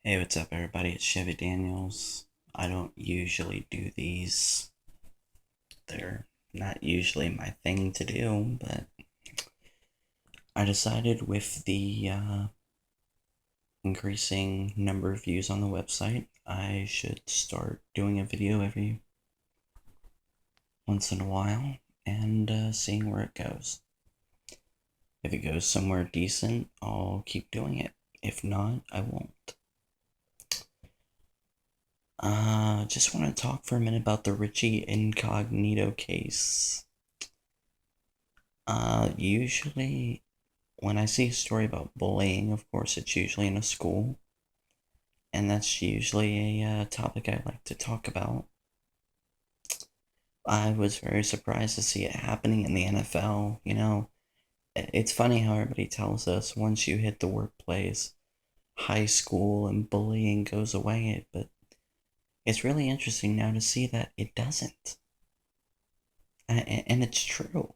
Hey, what's up, everybody? It's Chevy Daniels. I don't usually do these. They're not usually my thing to do, but I decided with the increasing number of views on the website, I should start doing a video every once in a while and seeing where it goes. If it goes somewhere decent, I'll keep doing it. If not, I won't. Just want to talk for a minute about the Richie Incognito case. Usually when I see a story about bullying, of course, it's usually in a school, and that's usually a topic I like to talk about. I was very surprised to see it happening in the NFL. It's funny how everybody tells us once you hit the workplace, high school, and bullying goes away, but it's really interesting now to see that it doesn't. And it's true.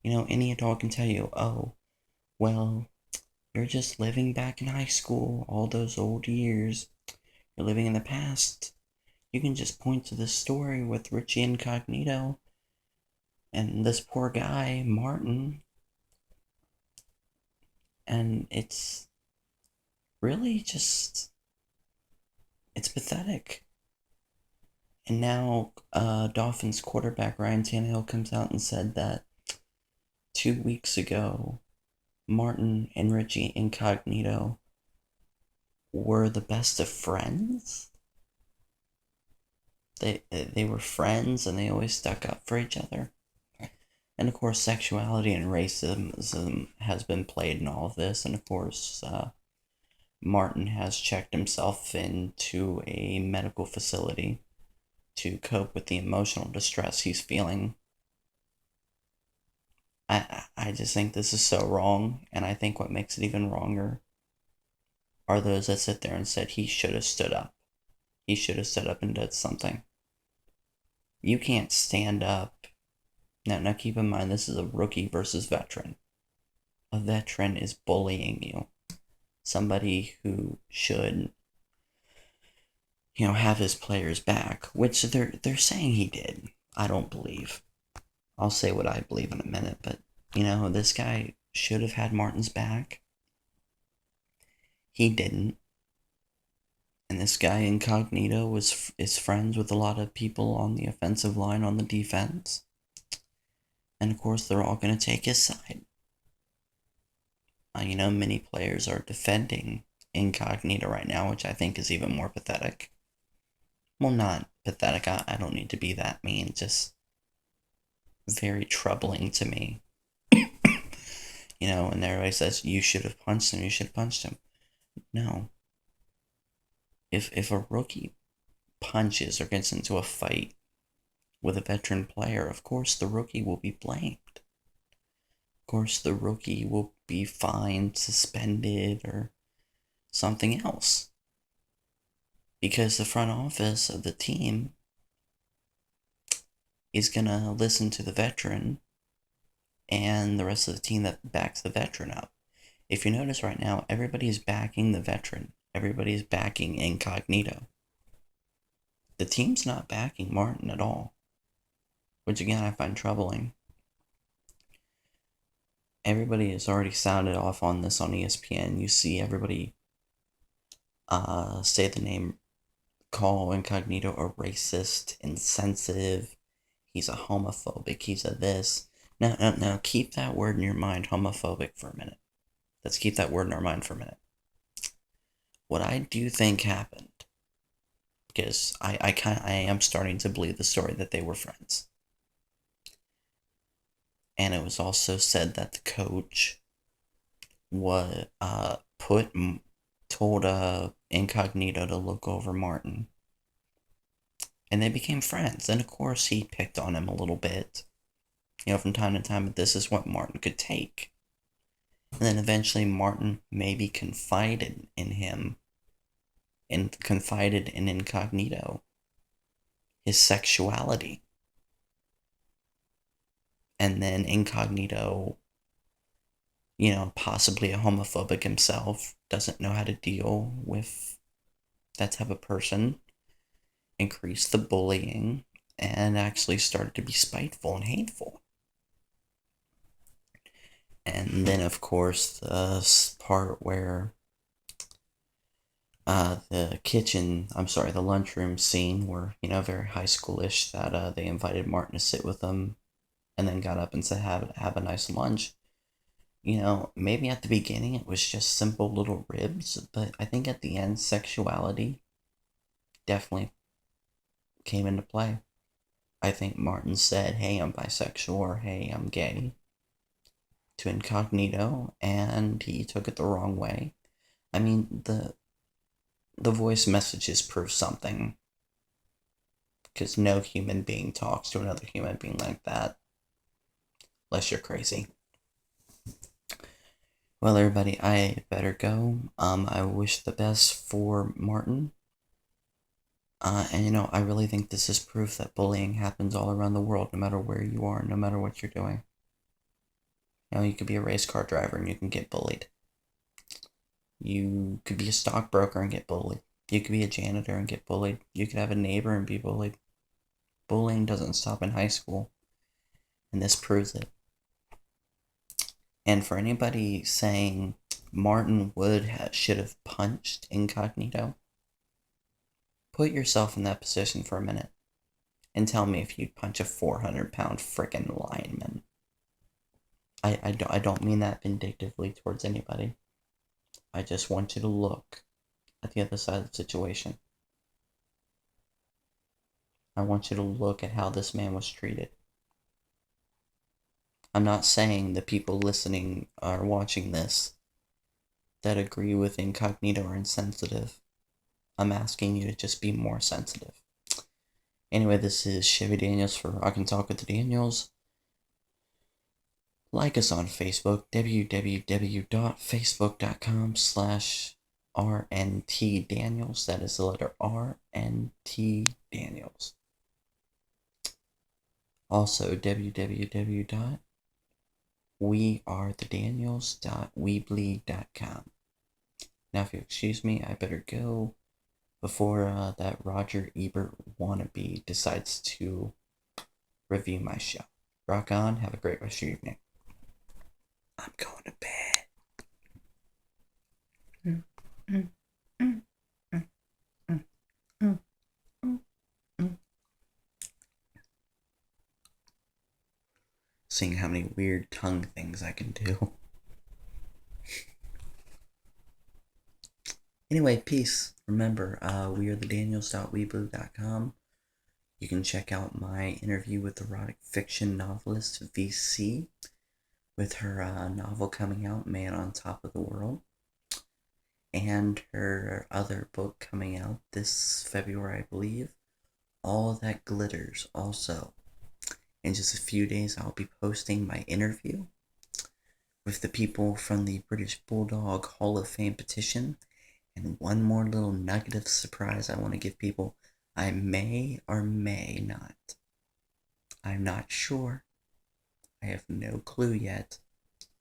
Any adult can tell you, oh, well, you're just living back in high school, all those old years. You're living in the past. You can just point to this story with Richie Incognito and this poor guy, Martin, and it's really just, it's pathetic. And now, Dolphins quarterback Ryan Tannehill comes out and said that 2 weeks ago, Martin and Richie Incognito were the best of friends. They were friends and they always stuck up for each other. And of course, sexuality and racism has been played in all of this. And of course, Martin has checked himself into a medical facility to cope with the emotional distress he's feeling. I just think this is so wrong. And I think what makes it even wronger are those that sit there and said he should have stood up. He should have stood up and did something. You can't stand up. Now keep in mind, this is a rookie versus veteran. A veteran is bullying you. Somebody who should, have his players back, which they're saying he did. I don't believe. I'll say what I believe in a minute, but this guy should have had Martin's back. He didn't. And this guy Incognito is friends with a lot of people on the offensive line, on the defense. And of course, they're all going to take his side. Many players are defending Incognito right now, which I think is even more pathetic. Well, not pathetic, I don't need to be that mean, just very troubling to me. And everybody says, you should have punched him, you should have punched him. No. If a rookie punches or gets into a fight with a veteran player, of course the rookie will be blamed. Of course the rookie will be fined, suspended, or something else. Because the front office of the team is going to listen to the veteran and the rest of the team that backs the veteran up. If you notice right now, everybody's backing the veteran. Everybody's backing Incognito. The team's not backing Martin at all, which again I find troubling. Everybody has already sounded off on this on ESPN. You see everybody say the name, call Incognito a racist, insensitive. He's a homophobic. He's a this. Now, keep that word in your mind, homophobic, for a minute. Let's keep that word in our mind for a minute. What I do think happened, because I am starting to believe the story that they were friends. And it was also said that the coach was told Incognito to look over Martin, and they became friends. And of course, he picked on him a little bit, from time to time. But this is what Martin could take. And then eventually, Martin maybe confided in him, and confided in Incognito his sexuality. And then Incognito, possibly a homophobic himself, doesn't know how to deal with that type of person increased the bullying and actually started to be spiteful and hateful. And then, of course, the part where the lunchroom scene where, very high schoolish, that they invited Martin to sit with them and then got up and said, have a nice lunch. Maybe at the beginning it was just simple little ribs, but I think at the end, sexuality definitely came into play. I think Martin said, hey, I'm bisexual, or hey, I'm gay, to Incognito, and he took it the wrong way. I mean, the voice messages prove something, because no human being talks to another human being like that, unless you're crazy. Well, everybody, I better go. I wish the best for Martin. And I really think this is proof that bullying happens all around the world, no matter where you are, no matter what you're doing. You could be a race car driver and you can get bullied. You could be a stockbroker and get bullied. You could be a janitor and get bullied. You could have a neighbor and be bullied. Bullying doesn't stop in high school, and this proves it. And for anybody saying Martin should have punched Incognito, put yourself in that position for a minute and tell me if you'd punch a 400-pound frickin' lineman. I don't mean that vindictively towards anybody. I just want you to look at the other side of the situation. I want you to look at how this man was treated. I'm not saying the people listening or watching this that agree with Incognito are insensitive. I'm asking you to just be more sensitive. Anyway, this is Chevy Daniels for Rock and Talk with the Daniels. Like us on Facebook, www.facebook.com/RNT Daniels. That is the letter RNT Daniels. Also, www.wearethedaniels.weebly.com. Now, if you excuse me, I better go before that Roger Ebert wannabe decides to review my show. Rock on. Have a great rest of your evening. I'm going to bed. Seeing how many weird tongue things I can do. Anyway, peace. Remember, wearethedaniels.weebly.com. You can check out my interview with erotic fiction novelist VC with her novel coming out, Man on Top of the World, and her other book coming out this February, I believe, All That Glitters. Also, in just a few days, I'll be posting my interview with the people from the British Bulldog Hall of Fame petition. And one more little nugget of surprise I want to give people. I may or may not. I'm not sure. I have no clue yet.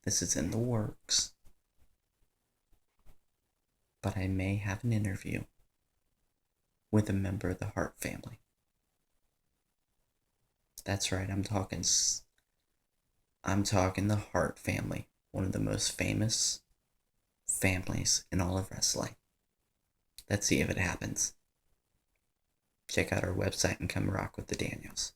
This is in the works. But I may have an interview with a member of the Hart family. That's right, I'm talking the Hart family, one of the most famous families in all of wrestling. Let's see if it happens. Check out our website and come rock with the Daniels.